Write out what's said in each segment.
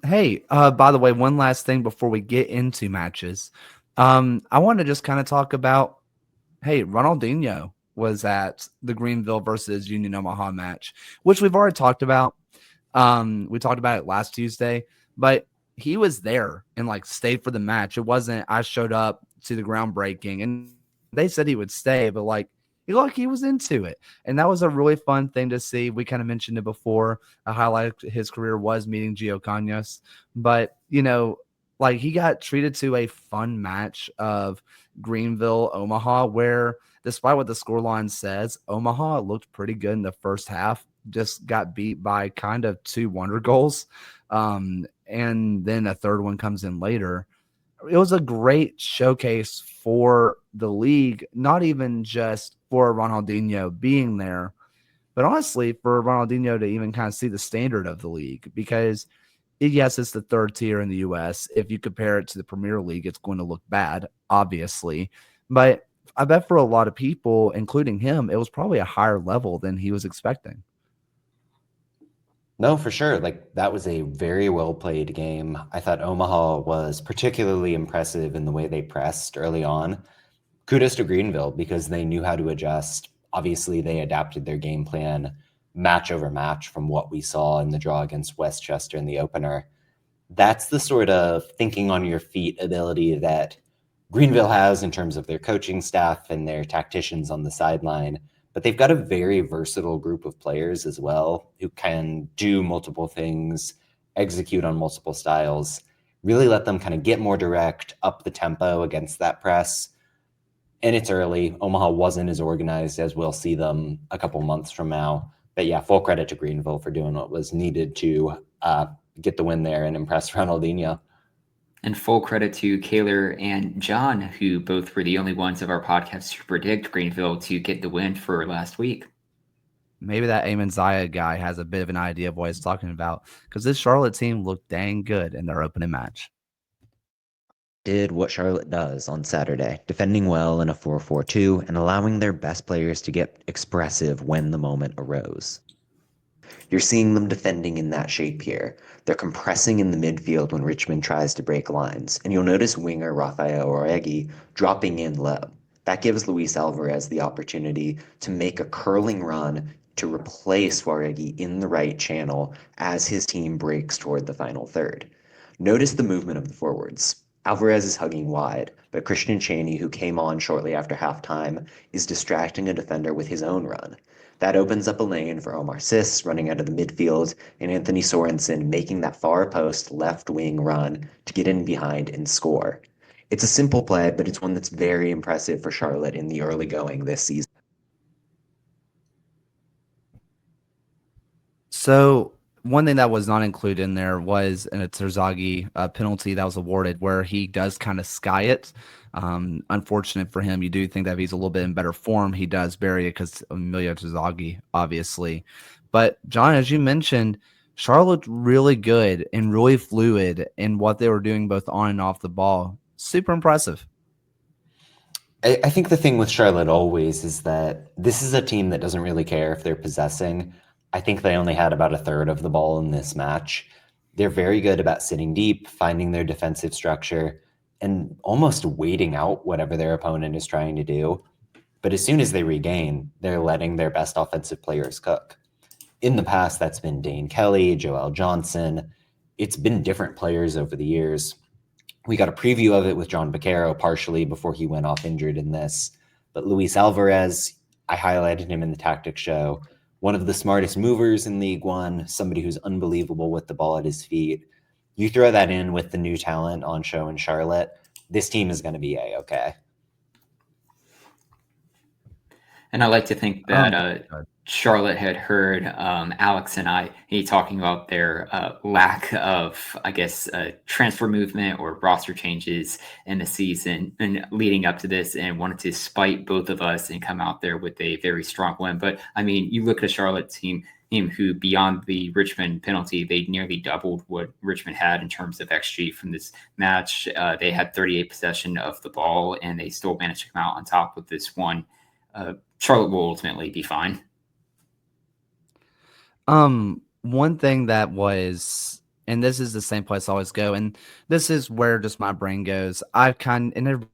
Hey, by the way, one last thing before we get into matches. I want to just kind of talk about, hey, Ronaldinho was at the Greenville versus Union Omaha match, which we've already talked about. We talked about it last Tuesday, but he was there and like stayed for the match. It wasn't I showed up to the groundbreaking and they said he would stay, but like he looked like he was into it. And that was a really fun thing to see. We kind of mentioned it before. A highlight of his career was meeting Gio Cañas, but like he got treated to a fun match of Greenville, Omaha, where despite what the scoreline says, Omaha looked pretty good in the first half, just got beat by kind of two wonder goals. And then a third one comes in later. It was a great showcase for the league, not even just for Ronaldinho being there, but honestly for Ronaldinho to even kind of see the standard of the league because yes, it's the third tier in the US. If you compare it to the Premier League, it's going to look bad, obviously. But I bet for a lot of people, including him, it was probably a higher level than he was expecting. No, for sure. Like that was a very well played game. I thought Omaha was particularly impressive in the way they pressed early on. Kudos to Greenville because they knew how to adjust. Obviously, they adapted their game plan match over match from what we saw in the draw against Westchester in the opener. That's the sort of thinking on your feet ability that Greenville has in terms of their coaching staff and their tacticians on the sideline. But they've got a very versatile group of players as well who can do multiple things, execute on multiple styles, really let them kind of get more direct, up the tempo against that press. And it's early. Omaha wasn't as organized as we'll see them a couple months from now. But yeah, full credit to Greenville for doing what was needed to get the win there and impress Ronaldinho. And full credit to Kaylor and John, who both were the only ones of our podcast to predict Greenville to get the win for last week. Maybe that Amon Zaya guy has a bit of an idea of what he's talking about because this Charlotte team looked dang good in their opening match. Did what Charlotte does on Saturday, defending well in a 4-4-2 and allowing their best players to get expressive when the moment arose. You're seeing them defending in that shape here. They're compressing in the midfield when Richmond tries to break lines, and you'll notice winger Rafael Oregi dropping in low. That gives Luis Alvarez the opportunity to make a curling run to replace Oregi in the right channel as his team breaks toward the final third. Notice the movement of the forwards. Alvarez is hugging wide, but Christian Chaney, who came on shortly after halftime, is distracting a defender with his own run. That opens up a lane for Omar Sis running out of the midfield and Anthony Sorensen making that far post left wing run to get in behind and score. It's a simple play, but it's one that's very impressive for Charlotte in the early going this season. So one thing that was not included in there was a Terzaghi penalty that was awarded where he does kind of sky it. Unfortunate for him. You do think that if he's a little bit in better form, he does bury it because Emilio Terzaghi, obviously. But John, as you mentioned, Charlotte looked really good and really fluid in what they were doing both on and off the ball. Super impressive. I think the thing with Charlotte always is that this is a team that doesn't really care if they're possessing. I think they only had about a third of the ball in this match. They're very good about sitting deep, finding their defensive structure, and almost waiting out whatever their opponent is trying to do. But as soon as they regain, they're letting their best offensive players cook. In the past, that's been Dane Kelly, Joel Johnson. It's been different players over the years. We got a preview of it with John Baccaro partially before he went off injured in this. But Luis Alvarez, I highlighted him in the Tactics Show. One of the smartest movers in League One, somebody who's unbelievable with the ball at his feet. You throw that in with the new talent on show in Charlotte, this team is going to be A-okay. And I like to think that Charlotte had heard Alex and he talking about their lack of, I guess, transfer movement or roster changes in the season and leading up to this, and wanted to spite both of us and come out there with a very strong win. But I mean, you look at a Charlotte team who, beyond the Richmond penalty, they nearly doubled what Richmond had in terms of XG from this match. They had 38 possession of the ball, and they still managed to come out on top with this one. Charlotte will ultimately be fine. One thing that was and this is the same place I always go, and this is where just my brain goes. And everybody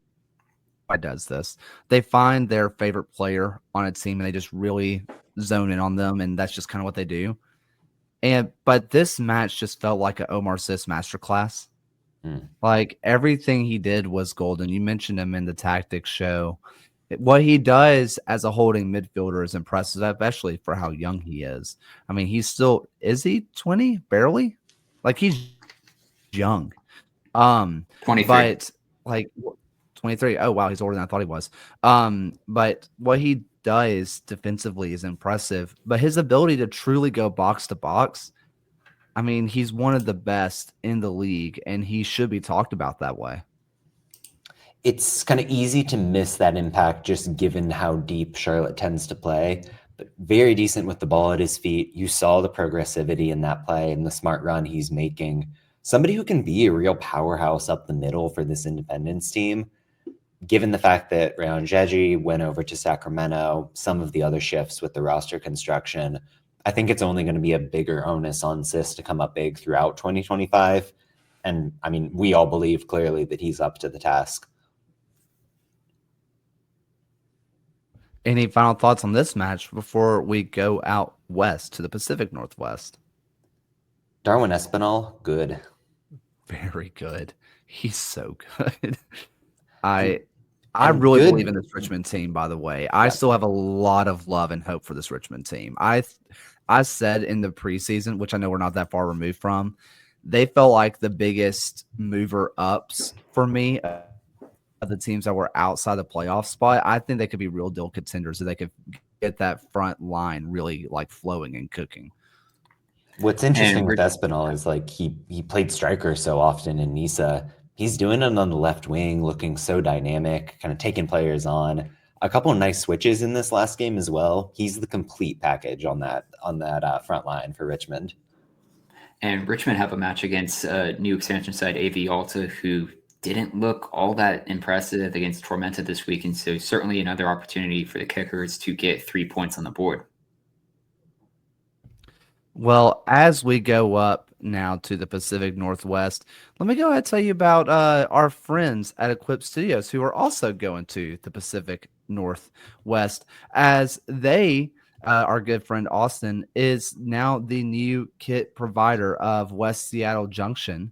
does this. They find their favorite player on a team and they just really zone in on them, and that's just kind of what they do. But this match just felt like an Omar Sis masterclass. Like everything he did was golden. You mentioned him in the tactics show. What he does as a holding midfielder is impressive, especially for how young he is. I mean, is he 20? Barely? Like he's young. 23. But like 23. Oh wow, he's older than I thought he was. But what he does defensively is impressive. But his ability to truly go box to box, I mean, he's one of the best in the league, and he should be talked about that way. It's kind of easy to miss that impact just given how deep Charlotte tends to play, but very decent with the ball at his feet. You saw the progressivity in that play and the smart run he's making. Somebody who can be a real powerhouse up the middle for this Independence team, given the fact that Rayon Jeji went over to Sacramento, some of the other shifts with the roster construction, I think it's only going to be a bigger onus on Sis to come up big throughout 2025. And I mean, we all believe clearly that he's up to the task. Any final thoughts on this match before we go out west to the Pacific Northwest? Darwin Espinal, good. Very good. He's so good. I really believe in this Richmond team, by the way. I still have a lot of love and hope for this Richmond team. I said in the preseason, which I know we're not that far removed from, they felt like the biggest mover ups for me of the teams that were outside the playoff spot. I think they could be real deal contenders if they could get that front line really like flowing and cooking. What's interesting with Espinal is like he played striker so often in Nisa. He's doing it on the left wing, looking so dynamic, kind of taking players on. A couple of nice switches in this last game as well. He's the complete package on that front line for Richmond. And Richmond have a match against new expansion side AV Alta, who didn't look all that impressive against Tormenta this week. And so certainly another opportunity for the Kickers to get 3 points on the board. Well, as we go up now to the Pacific Northwest, let me go ahead and tell you about our friends at Equip Studios who are also going to the Pacific Northwest, as our good friend Austin is now the new kit provider of West Seattle Junction,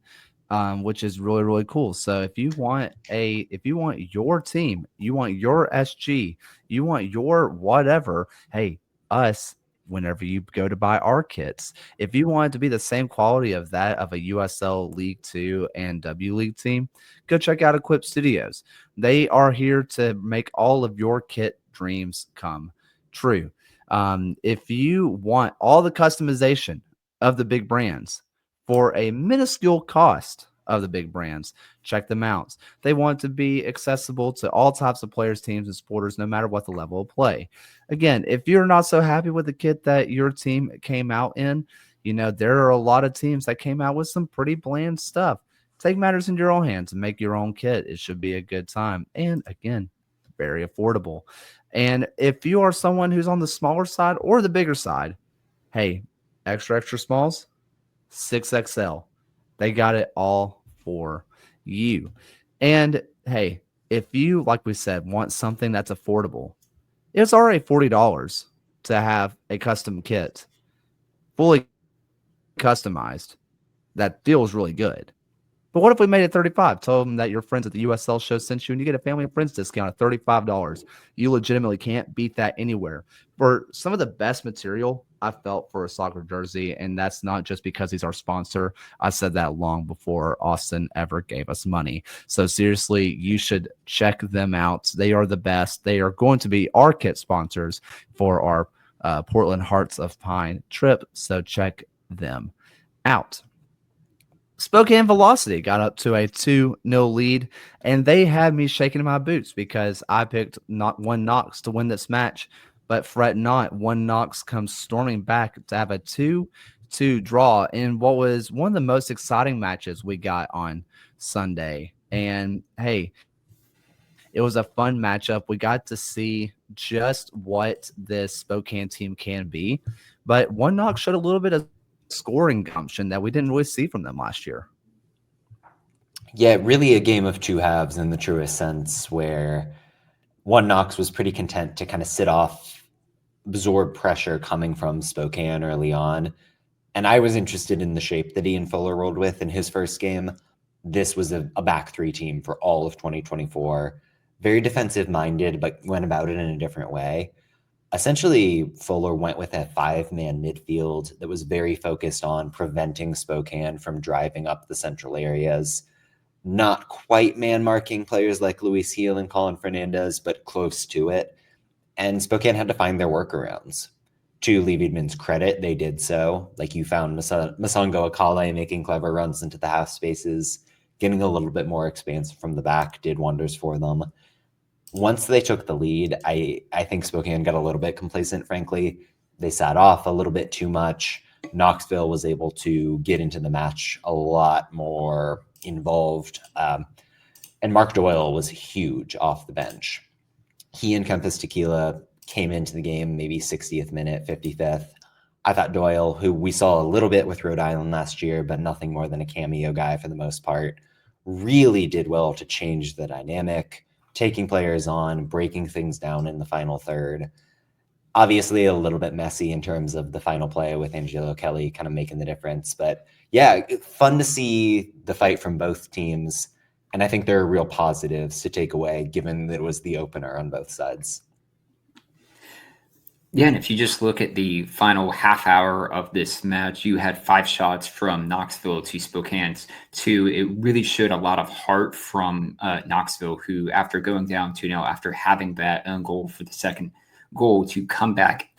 which is really, really cool. So if you want your team, you want your SG, you want your whatever, hey, us, whenever you go to buy our kits, if you want it to be the same quality of that of a USL League 2 and W League team, go check out Equip Studios. They are here to make all of your kit dreams come true. If you want all the customization of the big brands for a minuscule cost of the big brands, check them out. They want to be accessible to all types of players, teams, and supporters, no matter what the level of play. Again, if you're not so happy with the kit that your team came out in, there are a lot of teams that came out with some pretty bland stuff. Take matters in your own hands and make your own kit. It should be a good time. And again, very affordable. And if you are someone who's on the smaller side or the bigger side, hey, extra smalls, 6XL. They got it all for you. And hey, if you, like we said, want something that's affordable, it's already $40 to have a custom kit, fully customized, that feels really good. But what if we made it $35? Tell them that your friends at the USL Show sent you, and you get a family and friends discount of $35. You legitimately can't beat that anywhere. For some of the best material I felt for a soccer jersey, and that's not just because he's our sponsor. I said that long before Austin ever gave us money. So seriously, you should check them out. They are the best. They are going to be our kit sponsors for our Portland Hearts of Pine trip. So check them out. Spokane Velocity got up to a 2-0 lead, and they had me shaking in my boots because I picked not one Knox to win this match. But fret not, one Knox comes storming back to have a 2-2 draw in what was one of the most exciting matches we got on Sunday. And hey, it was a fun matchup. We got to see just what this Spokane team can be. But one Knox showed a little bit of scoring gumption that we didn't really see from them last year. Yeah, really a game of two halves in the truest sense, where One Knox was pretty content to kind of sit off, absorb pressure coming from Spokane early on. And I was interested in the shape that Ian Fuller rolled with in his first game. This was a back three team for all of 2024. Very defensive minded, but went about it in a different way. Essentially, Fuller went with a 5-man midfield that was very focused on preventing Spokane from driving up the central areas. Not quite man marking players like Luis Heel and Colin Fernandez, but close to it. And Spokane had to find their workarounds. To Lee Wiedemann's credit, they did so. Like, you found Masongo Akale making clever runs into the half spaces, getting a little bit more expansive from the back did wonders for them. Once they took the lead, I think Spokane got a little bit complacent, frankly. They sat off a little bit too much. Knoxville was able to get into the match a lot more involved. And Mark Doyle was huge off the bench. He and Kempis Tequila came into the game maybe 60th minute, 55th. I thought Doyle, who we saw a little bit with Rhode Island last year, but nothing more than a cameo guy for the most part, really did well to change the dynamic, taking players on, breaking things down in the final third. Obviously a little bit messy in terms of the final play with Angelo Kelly kind of making the difference. But yeah, fun to see the fight from both teams. And I think there are real positives to take away, given that it was the opener on both sides. Yeah, and if you just look at the final half hour of this match, you had 5 shots from Knoxville to Spokane's 2. It really showed a lot of heart from Knoxville, who, after going down 2-0, after having that own goal for the second goal, to come back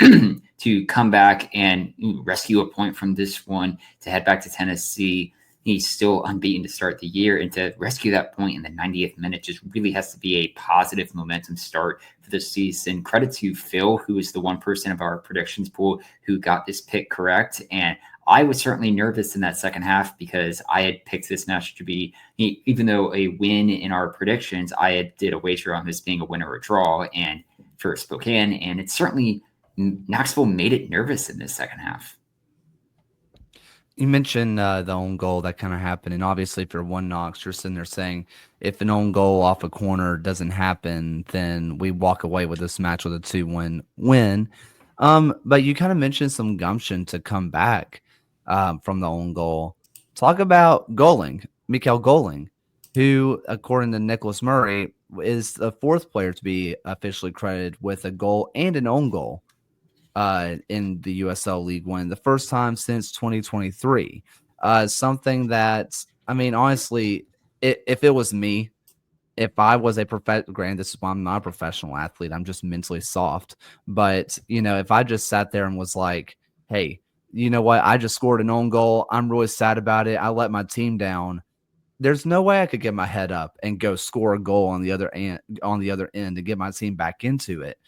and rescue a point from this one, to head back to Tennessee. He's still unbeaten to start the year, and to rescue that point in the 90th minute just really has to be a positive momentum start for the season. Credit to Phil, who is the one person of our predictions pool who got this pick correct. And I was certainly nervous in that second half because I had picked this match to be, even though a win in our predictions, I did a wager on this being a win or a draw and for Spokane. And it's certainly, Knoxville made it nervous in this second half. You mentioned the own goal that kind of happened, and obviously if you're One Knox, you're sitting there saying, if an own goal off a corner doesn't happen, then we walk away with this match with a 2-1 win. But you kind of mentioned some gumption to come back from the own goal. Talk about Mikael Goling, who, according to Nicholas Murray, is the 4th player to be officially credited with a goal and an own goal in the USL League One, the first time since 2023. Something that, I mean, honestly, if it was me, if I was granted, this is why I'm not a professional athlete, I'm just mentally soft. But, if I just sat there and was like, hey, you know what? I just scored an own goal. I'm really sad about it. I let my team down. There's no way I could get my head up and go score a goal on the other end to get my team back into it.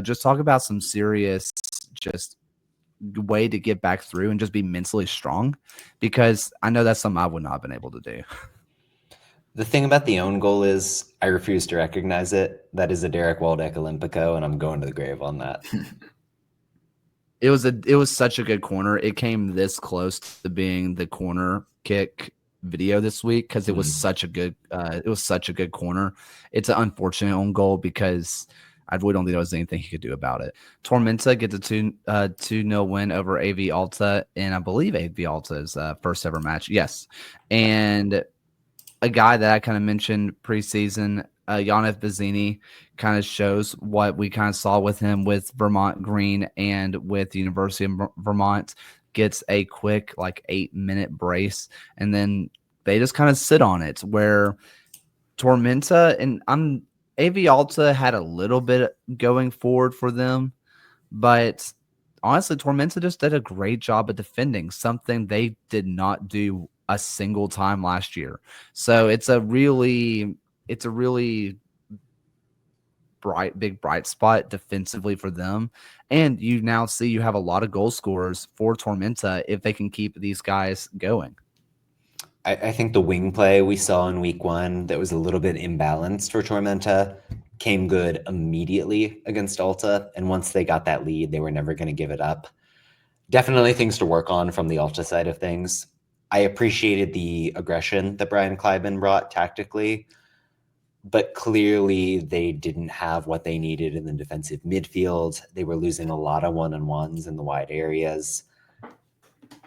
Just talk about some serious just way to get back through and just be mentally strong, because I know that's something I would not have been able to do. The thing about the own goal is I refuse to recognize it. That is a Derek Waldeck Olympico, and I'm going to the grave on that. It was such a good corner. It came this close to being the corner kick video this week because it was such a good corner. It's an unfortunate own goal because I really don't think there was anything he could do about it. Tormenta gets a 2-0 win over AV Alta, and I believe AV Alta's first ever match. Yes. And a guy that I kind of mentioned preseason, Yannick Bazzini, kind of shows what we kind of saw with him with Vermont Green and with the University of Vermont. Gets a quick 8-minute brace, and then they just kind of sit on it, where Tormenta and AV Alta had a little bit going forward for them, but honestly, Tormenta just did a great job at defending, something they did not do a single time last year. So it's a really bright spot defensively for them. And you now see you have a lot of goal scorers for Tormenta if they can keep these guys going. I think the wing play we saw in week 1 that was a little bit imbalanced for Tormenta came good immediately against Alta. And once they got that lead, they were never going to give it up. Definitely things to work on from the Alta side of things. I appreciated the aggression that Brian Kleiman brought tactically, but clearly they didn't have what they needed in the defensive midfield. They were losing a lot of one-on-ones in the wide areas.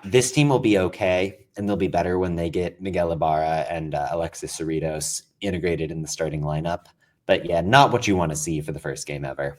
This team will be okay, and they'll be better when they get Miguel Ibarra and Alexis Cerritos integrated in the starting lineup. But yeah, not what you want to see for the first game ever.